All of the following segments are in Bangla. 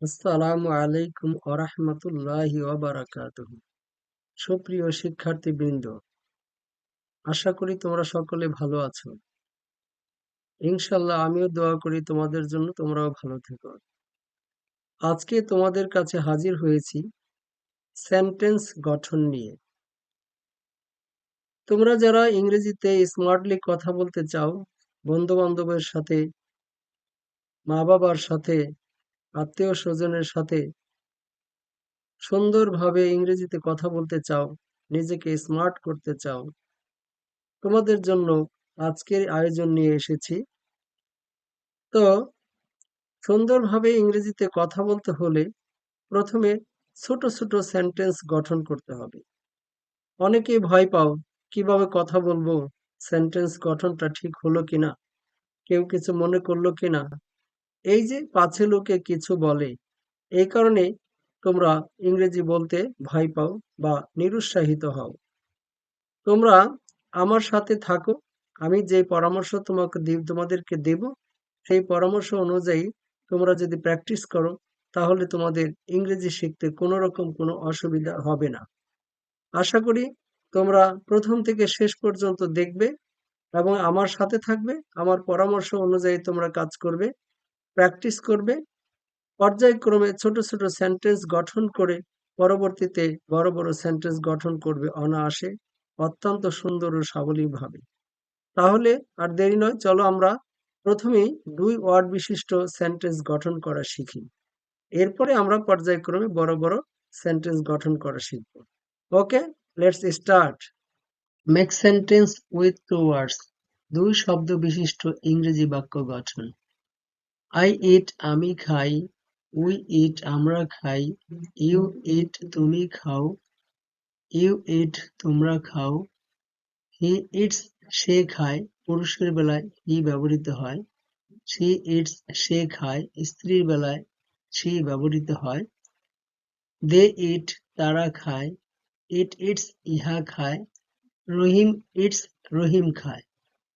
আসসালামু আলাইকুম ওরহমতুল্লাহি ওয়াবারাকাতুহু। সুপ্রিয় শিক্ষার্থীবৃন্দ, আশা করি তোমরা সকলে ভালো আছো। ইনশাল্লাহ আমিও দোয়া করি তোমাদের জন্য তোমরাও ভালো থেকো। আজকে তোমাদের কাছে হাজির হয়েছি সেন্টেন্স গঠন নিয়ে। তোমরা যারা ইংরেজিতে স্মার্টলি কথা বলতে চাও, বন্ধু বান্ধবের সাথে, মা বাবার সাথে, আত্মীয় স্বজনের সাথে সুন্দরভাবে ইংরেজিতে কথা বলতে চাও, নিজেকে স্মার্ট করতে চাও, তোমাদের জন্য আজকের আয়োজন নিয়ে এসেছি। তো সুন্দরভাবে ইংরেজিতে কথা বলতে হলে প্রথমে ছোট ছোট সেন্টেন্স গঠন করতে হবে। অনেকেই ভয় পাও, কিভাবে কথা বলবো, সেন্টেন্স গঠনটা ঠিক হলো কিনা, কেউ কিছু মনে করলো কিনা, এই যে পাছে লোকে কিছু বলে, এই কারণে তোমরা ইংরেজি বলতে ভয় পাও বা নিরুৎসাহিত হও। তোমরা আমার সাথে থাকো, আমি যে পরামর্শ তোমাদেরকে দেব, সেই পরামর্শ অনুযায়ী তোমরা যদি প্র্যাকটিস করো, তাহলে তোমাদের ইংরেজি শিখতে কোনো রকম কোনো অসুবিধা হবে না। আশা করি তোমরা প্রথম থেকে শেষ পর্যন্ত দেখবে এবং আমার সাথে থাকবে। আমার পরামর্শ অনুযায়ী তোমরা কাজ করবে, প্র্যাকটিস করবে, পর্যায়ক্রমে ছোট ছোট সেন্টেন্স গঠন করে পরবর্তীতে বড় বড় সেন্টেন্স গঠন করবে অনায়াসে, অত্যন্ত সুন্দর ও সাবলীলভাবে। তাহলে আর দেরি নয়, চলো আমরা প্রথমেই 2 ওয়ার্ড বিশিষ্ট সেন্টেন্স গঠন করা শিখি। এরপরে আমরা পর্যায়ক্রমে বড় বড় সেন্টেন্স গঠন করা শিখব। Okay, let's start. Make sentence with 2 words. 2 শব্দ বিশিষ্ট ইংরেজি বাক্য গঠন। আই ইট আমি খাই, উই ইট আমরা খাই, ইউ ইট তুমি খাও, ইউ ইট তোমরা খাও, হি ইটস সে খায়, পুরুষের বেলায় হি ব্যবহৃত হয়, শি ইটস সে খায়, স্ত্রীর বেলায় শি ব্যবহৃত হয়, দে ইট তারা খায়, ইট ইটস ইহা খায়, রহিম ইটস রহিম খায়।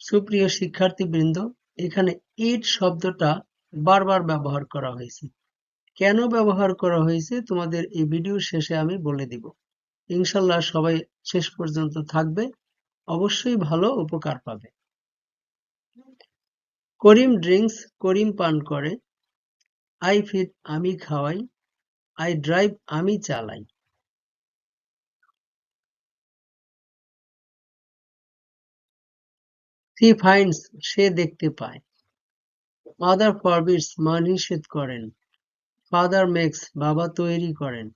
সুপ্রিয় শিক্ষার্থীবৃন্দ, এখানে ইট শব্দটা বারবার ব্যবহার করা হয়েছে। কেন ব্যবহার করা হয়েছে তোমাদের এই ভিডিওর শেষে আমি বলে দিব। ইনশাল্লাহ সবাই শেষ পর্যন্ত থাকবে, অবশ্যই ভালো উপকার পাবে। করিম ড্রিঙ্কস, করিম পান করে, আই ফিড আমি খাওয়াই, আই ড্রাইভ আমি চালাই। সি ফাইন্ডস সে দেখতে পায়, মাদার ফরবিডস মা নিষেধ করেন, ফাদার মেক্স বাবা তৈরি করেন,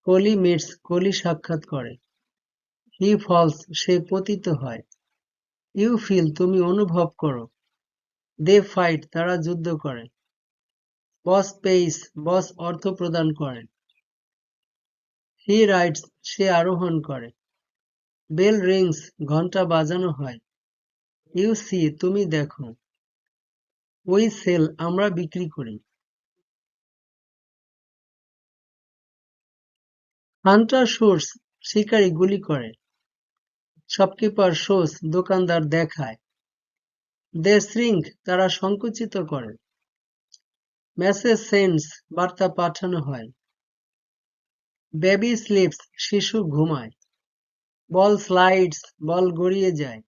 কলি মিটস কলি সাক্ষাৎ করে, হি ফলস সে পতিত হয়, ইউ ফিল তুমি অনুভব করো, দে ফাইট তারা যুদ্ধ করে, বস পেইস বস অর্থ প্রদান করেন, হি রাইডস সে আরোহণ করে, বেল রিংস ঘন্টা বাজানো হয়, ইউ সি তুমি দেখো, উই সেল আমরা বিক্রি করি। হান্টার শুটস শিকারী গুলি করে, শপকিপার শোস দোকানদার দেখায়, দে শ্রিঙ্ক তারা সংকুচিত করে, মেসেজ সেন্ডস বার্তা পাঠানো হয়, বেবি স্লিপস শিশু ঘুমায়, বল স্লাইডস বল গড়িয়ে যায়,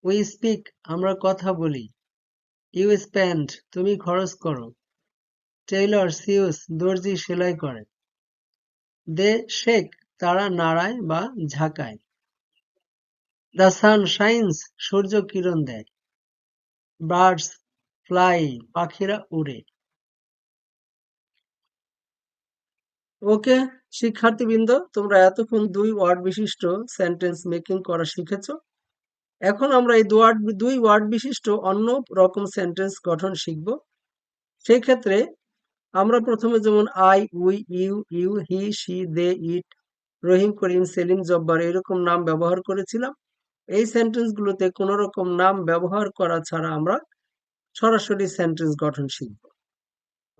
উই স্পিক আমরা কথা বলি, ইউ স্পেন্ড তুমি খরচ করো, টেইলর সিউস দর্জি সেলাই করে, দে শেক তারা নাড়ায় বা ঝাঁকায়, দ্য সান শাইন্স সূর্য কিরণ দেয়, বার্ডস ফ্লাই পাখিরা উড়ে। ওকে শিক্ষার্থীবৃন্দ, তোমরা এতক্ষণ 2 ওয়ার্ড বিশিষ্ট সেন্টেন্স মেকিং করা শিখেছো। এখন আমরা এই 2 ওয়ার্ড বিশিষ্ট অন্য রকম সেন্টেন্স গঠন শিখব। সেই ক্ষেত্রে আমরা প্রথমে যেমন I we you you he she they it, Rahim Karim Selim Jabbar এরকম নাম ব্যবহার করেছিলাম। এই সেন্টেন্স গুলোতে কোন রকম নাম ব্যবহার করা ছাড়া আমরা সরাসরি সেন্টেন্স গঠন শিখব।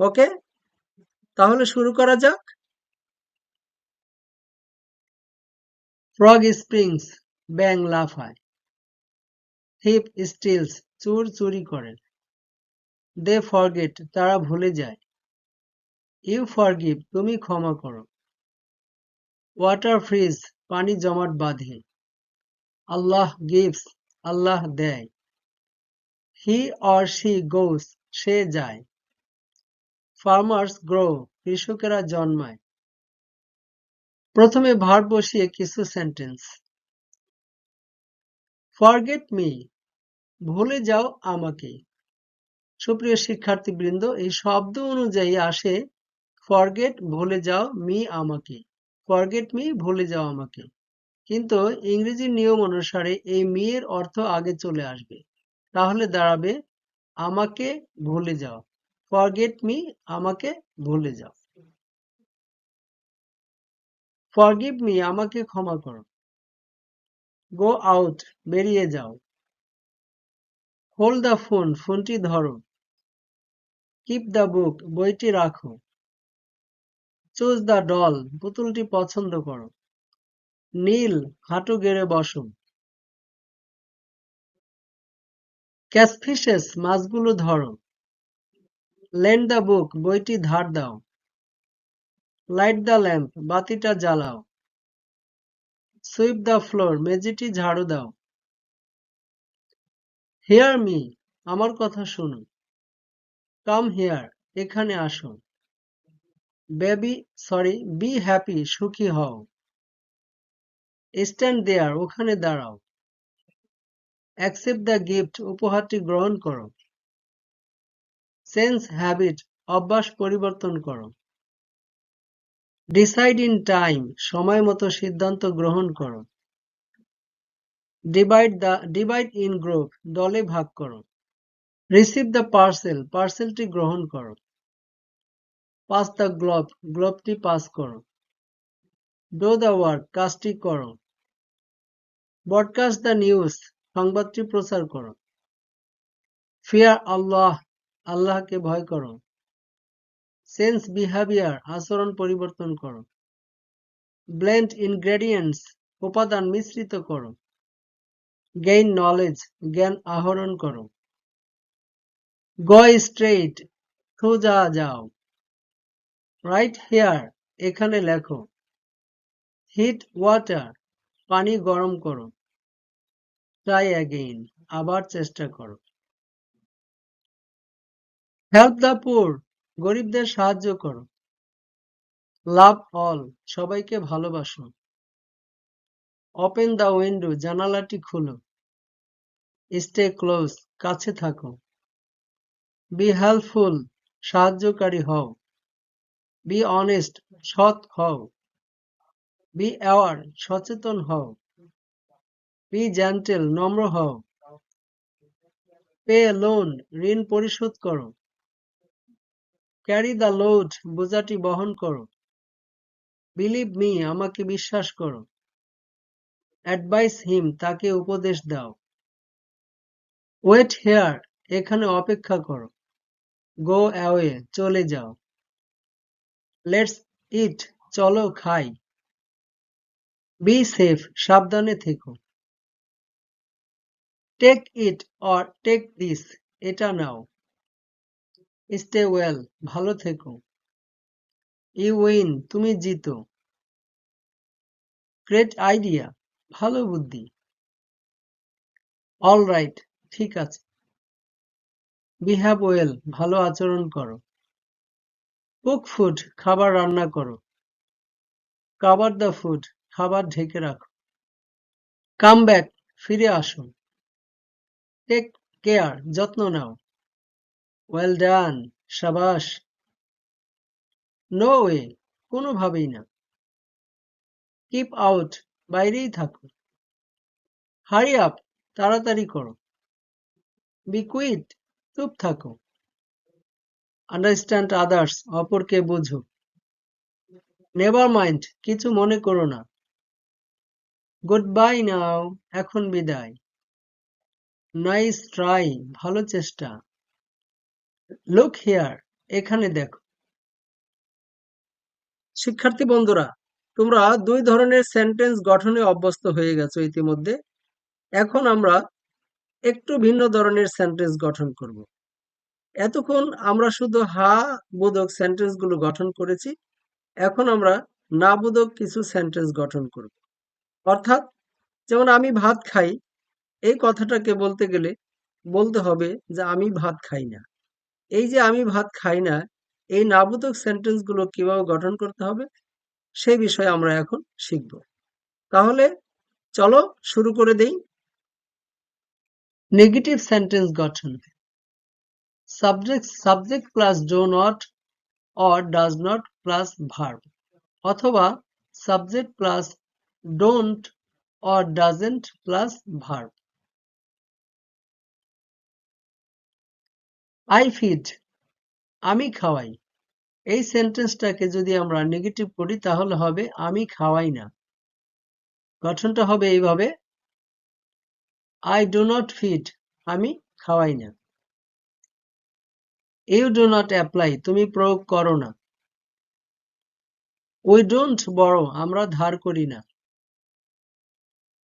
ওকে, তাহলে শুরু করা যাক। ফ্রগ স্প্রিংস ব্যাং লাফায়, থিপ স্টিলস চোর চুরি করেন, দে ফরগেট তারা ভুলে যায়, ইউ ফরগিভ, তুমি ক্ষমা করো। ওয়াটার ফ্রিজ, পানি জমাট বাঁধে। আল্লাহ গিভস, আল্লাহ দেয়। হি অর শি গোস, সে যায়। ফার্মার্স গ্রো, কৃষকেরা জন্মায়। প্রথমে ভার্ব বসিয়ে কিছু সেন্টেন্স। ফরগেট মি, ভুলে যাও আমাকে। সুপ্রিয় শিক্ষার্থীবৃন্দ, এই শব্দ অনুযায়ী আসে ফরগেট, ভুলে যাও, মি, আমাকে। ফরগেট মি, ভুলে যাও আমাকে। কিন্তু ইংরেজি নিয়ম অনুসারে এই মি এর অর্থ আগে চলে আসবে। তাহলে দাঁড়াবে আমাকে ভুলে যাও। ফরগেট মি, আমাকে ভুলে যাও। ফরগিভ মি, আমাকে ক্ষমা করো। গো আউট, বেরিয়ে যাও। হোল্ড দ্য ফোন, ফোনটি ধরো। কিপ দ্য বুক, বইটি রাখো। চুজ দ্য ডল, পুতুলটি পছন্দ করো। নীল, হাঁটু গেড়ে বসো। ক্যাচ ফিশেস, মাছগুলো ধরো। লেন্ড দ্য বুক, বইটি ধার দাও। লাইট দ্য ল্যাম্প, বাতিটা জ্বালাও। সুইপ দ্য ফ্লোর, মেঝেটি ঝাড়ু দাও। হিয়ার মি, আমার কথা শোনো। কাম হিয়ার, এখানে আসো। বেবি সরি বি হ্যাপি, সুখী হও। স্ট্যান্ড দেয়ার, ওখানে দাঁড়াও। অ্যাকসেপ্ট দ্য গিফট, উপহারটি গ্রহণ করো। চেঞ্জ হ্যাবিট, অভ্যাস পরিবর্তন করো। ডিসাইড ইন টাইম, সময় মতো সিদ্ধান্ত গ্রহণ করো। ডিভাইড ইন গ্রুপ, দলে ভাগ করো। রিসিভ দ্য পার্সেল, পার্সেলটি গ্রহণ করো। পাস দ্য গ্লোভ, গ্লোভটি পাস করো। ডু দ্য ওয়ার্ক, কাজটি করো। ব্রডকাস্ট দ্য নিউজ, সংবাদটি প্রচার করো। ফিয়ার আল্লাহ, আল্লাহকে ভয় করো। চেঞ্জ বিহেভিয়ার, আচরণ পরিবর্তন করো। ব্লেন্ড ইনগ্রেডিয়েন্টস, উপাদান মিশ্রিত করো। গেইন নলেজ, জ্ঞান আহরণ করো। গো স্ট্রেইট, সোজা যাও। রাইট হেয়ার, এখানে লেখো। হিট ওয়াটার, পানি গরম করো। ট্রাই অ্যাগেইন, আবার চেষ্টা করো। হেল্প দ্য পুর, গরিবদের সাহায্য করো। লাভ অল, সবাইকে ভালোবাসো। ওপেন দ্য উইন্ডো, জানালাটি খুলো। স্টে ক্লোজ, কাছে থাকো। বি হেল্পফুল, সাহায্যকারী হও। বি অনেস্ট, সৎ হও। বি অ্যাওয়ার, সচেতন হও। বি জেন্টেল, নম্র হও। পে লোন, ঋণ পরিশোধ করো। ক্যারি দ্য লোড, বোঝাটি বহন করো। বিলিভ মি, আমাকে বিশ্বাস করো। অ্যাডভাইস হিম, তাকে উপদেশ দাও। ওয়েট হেয়ার, এখানে অপেক্ষা করো। গো অ্যাওয়ে, চলে যাও। লেটস ইট, চলো খাই। বি সেফ, সাবধানে থেকো। Take it or take this, এটা নাও। স্টে ওয়েল, ভালো থেকো। ইউ উইন, তুমি জিতো। গ্রেট আইডিয়া, ভালো বুদ্ধি। অল রাইট, ঠিক আছে। বিহেভ ওয়েল, ভালো আচরণ করো। কুক ফুড, খাবার রান্না করো। কাভার দ্য ফুড, খাবার ঢেকে রাখো। কাম ব্যাক, ফিরে আসো। টেক কেয়ার, যত্ন নাও। ওয়েল ডান, সাবাস। নো ওয়ে, কোনোভাবেই না। কিপ আউট, বাইরেই থাকো। হারি আপ, তাড়াতাড়ি করো। বি কুইট, চুপ থাকো। আন্ডারস্ট্যান্ড আদার্স, অপরকে বোঝো। নেভার মাইন্ড, কিছু মনে করো না। গুড বাই নাও, এখন বিদায়। নাইস ট্রাই, ভালো চেষ্টা। লুক হিয়ার, এখানে দেখো। শিক্ষার্থী বন্ধুরা, তোমরা দুই ধরনের সেন্টেন্স গঠনে অভ্যস্ত হয়ে গেছো ইতিমধ্যে। এখন আমরা একটু ভিন্ন ধরনের সেন্টেন্স গঠন করব। এতক্ষণ আমরা শুধু হা বোধক সেন্টেন্স গুলো গঠন করেছি। এখন আমরা না বোধক কিছু সেন্টেন্স গঠন করব। অর্থাৎ যেমন আমি ভাত খাই, এই কথাটাকে বলতে গেলে বলতে হবে যে আমি ভাত খাই না। এই যে আমি ভাত খাই না, এই নাবোধক সেন্টেন্স গুলো কিভাবে গঠন করতে হবে সেই বিষয়ে আমরা এখন শিখব। তাহলে চলো শুরু করে দেই। নেগেটিভ সেন্টেন্স গঠন। Subject plus do not or does not plus verb, অথবা subject plus don't or doesn't plus verb. I feed, আমি খাওয়াই। এই সেন্টেন্সটাকে যদি আমরা নেগেটিভ করি তাহলে হবে আমি খাওয়াই না। গঠনটা হবে এইভাবে, I do not feed, আমি খাওয়াই না। You do not apply, তুমি প্রয়োগ করো না। We don't borrow, আমরা ধার করি না।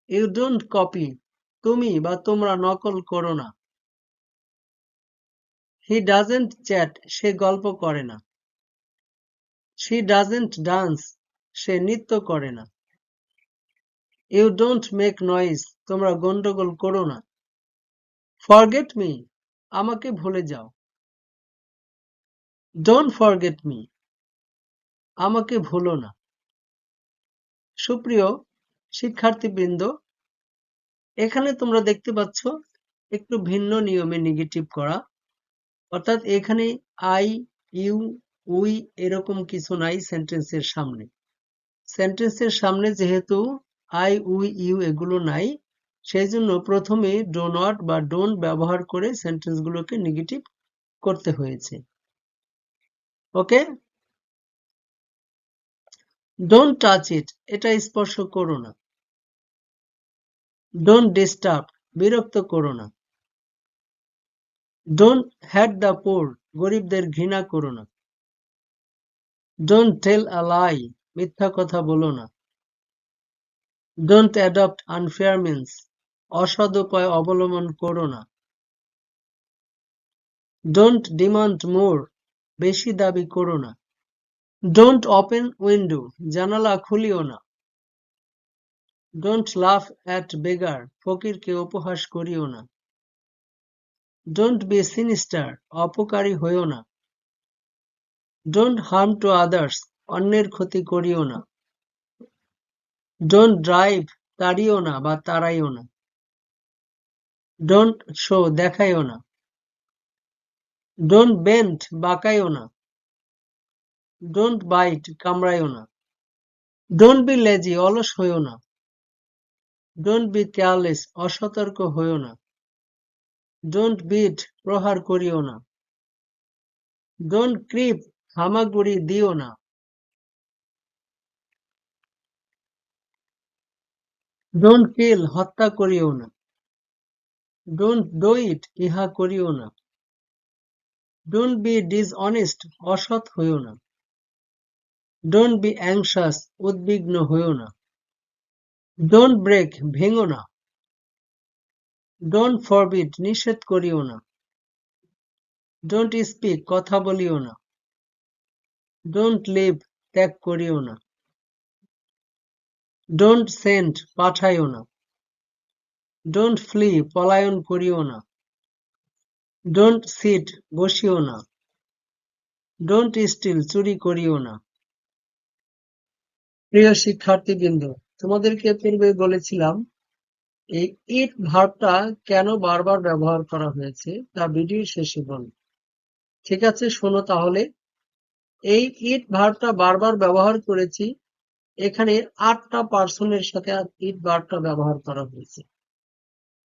You don't copy, তুমি বা তোমরা নকল করো না। He doesn't chat, সে গল্প করে না। She doesn't dance, সে নৃত্য করে না। You don't make noise, তোমরা গন্ডগোল করো না। Forget me, আমাকে ভুলে যাও। Don't forget me, আমাকে ভুলো না। সুপ্রিয় শিক্ষার্থীবৃন্দ, এখানে তোমরা দেখতে পাচ্ছ একটু ভিন্ন নিয়মে নেগেটিভ করা। অর্থাৎ এখানে আই, ইউ, উই এরকম কিছু নাই সেন্টেন্সের সামনে। সেন্টেন্সের সামনে যেহেতু আই, উই, ইউ এগুলো নাই, সেই জন্য প্রথমে ডো নট বা ডোন্ট ব্যবহার করে সেন্টেন্সগুলোকে নেগেটিভ করতে হয়েছে। ওকে, ডোন্ট টাচ ইট, এটা স্পর্শ করো না। ডোন্ট ডিস্টার্ব, বিরক্ত করো না। ডোন্ট হ্যাট দ্য পোর, গরিবদের ঘৃণা করো না। ডোন্ট টেল আ লাই, মিথ্যা কথা বলো না। ডোন্ট অ্যাডপ্ট আনফেয়ার মিন্স, অসৎ উপায় অবলম্বন করো না। ডোন্ট ডিমান্ড মোর, বেশি দাবি করো না। ডোন্ট ওপেন উইন্ডো, জানালা খুলিও না। ডোন্ট লাফ অ্যাট বেগার, ফকিরকে উপহাস করিও না। ডোন্ট বি সিনিস্টার, অপকারী হইও না। ডোন্ট হার্ম টু আদার্স, অন্যের ক্ষতি করিও না। ডোন্ট ড্রাইভ, তাড়িও না বা তাড়াইও না। ডোন্ট শো, দেখাইও না। ডোন্ট বেন্ড, বাঁকাইও না। ডোন্ট বাইট, কামড়াইও না। ডোন্ট বি লেজি, অলস হইও না। ডোন্ট বি কেয়ারলেস, অসতর্ক হইও না। ডোন্ট বিট, প্রহার করিও না। ডোন্ট ক্রিপ, হামাগুড়ি দিও না। ডোন্ট কিল, হত্যা করিও না। ডোন্ট ডু ইট, ইহা করিও না। ডোন্ট বি ডিসঅনেস্ট, অসৎ হইও না। ডোন্ট বি অ্যাংশাস, উদ্বিগ্ন হইও না। ডোন্ট ব্রেক, ভেঙো না। ডোন্ট ফরবিড, নিষেধ করিও না। ডোন্ট স্পিক, কথা বলিও না। ডোন্ট লিভ, ত্যাগ করিও না। ডোন্ট সেন্ড, পাঠাইও না। ডোন্ট ফ্লি, পলায়ন করিও না। ডোন্ট সিট, বসিও না। ডোন্ট স্টিল, চুরি করিও না। প্রিয় শিক্ষার্থীবৃন্দ, তোমাদেরকে পূর্বে বলেছিলাম এই ইট ভার্বটা কেন বারবার ব্যবহার করা হয়েছে তা ভিডিও শেষে বলব। ঠিক আছে, শোনো তাহলে। এই ইট ভার্বটা বারবার ব্যবহার করেছি, এখানে 8টা পার্সনের সাথে ইট ভার্বটা ব্যবহার করা হয়েছে।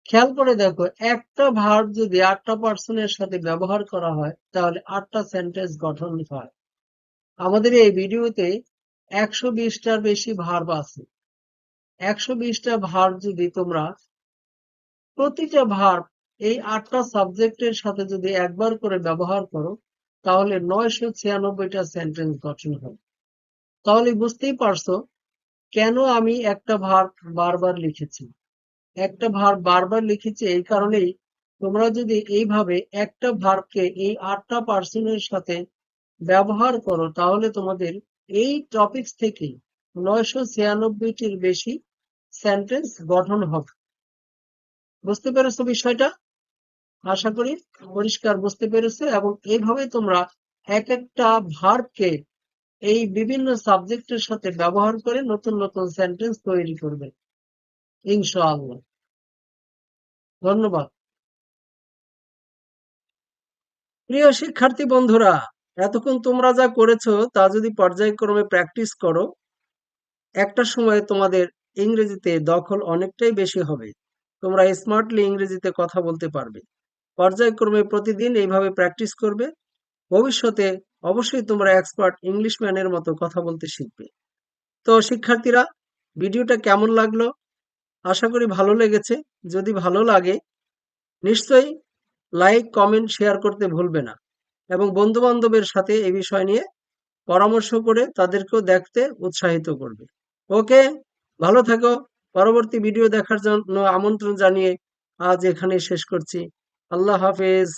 খেয়াল করে দেখো, একটা ভার্ব যদি 8টা পার্সনের সাথে ব্যবহার করা হয় তাহলে 8টা সেন্টেন্স গঠন হয়। আমাদের এই ভিডিওতে 120টার বেশি ভার্ব আছে। 120টা ভার্ব যদি তোমরা প্রতিটা ভার্ব এই 8টা সাবজেক্টের সাথে যদি একবার করে ব্যবহার করো তাহলে 996টা সেন্টেন্স গঠন হবে। তাহলে বুঝতেই পারছো কেন আমি একটা ভার্ব বারবার লিখেছি। একটা ভার্ব বারবার লিখেছি এই কারণেই তোমরা যদি এইভাবে একটা ভার্বকে এই 8টা পার্সনের সাথে ব্যবহার করো তাহলে তোমাদের এই টপিকস থেকে 996টির বেশি সেন্টেন্স গঠন হবে। বুঝতে পেরেছো বিষয়টা? আশা করি পরিষ্কার বুঝতে পেরেছো, এবং এইভাবে তোমরা এক একটা ভার্বকে এই বিভিন্ন সাবজেক্টের সাথে ব্যবহার করে নতুন নতুন সেন্টেন্স তৈরি করবে ইনশাআল্লাহ। ধন্যবাদ। প্রিয় শিক্ষার্থী বন্ধুরা, এতক্ষণ তোমরা যা করেছো তা যদি পর্যায়ক্রমে প্র্যাকটিস করো, একটা সময়ে তোমাদের ইংরেজিতে দখল অনেকটাই বেশি হবে। তোমরা স্মার্টলি ইংরেজিতে কথা বলতে পারবে। পর্যায়ক্রমে প্রতিদিন এইভাবে প্র্যাকটিস করবে। ভবিষ্যতে অবশ্যই তোমরা এক্সপার্ট ইংলিশম্যানের মতো কথা বলতে শিখবে। তো শিক্ষার্থীরা, ভিডিওটা কেমন লাগলো? আশা করি ভালো লেগেছে। যদি ভালো লাগে নিশ্চয়ই লাইক, কমেন্ট, শেয়ার করতে ভুলবে না, এবং বন্ধু বান্ধবের সাথে এই বিষয় নিয়ে পরামর্শ করে তাদেরকেও দেখতে উৎসাহিত করবে। ওকে, ভালো থাকো। পরবর্তী ভিডিও দেখার জন্য আমন্ত্রণ জানিয়ে আজ এখানেই শেষ করছি। আল্লাহ হাফেজ।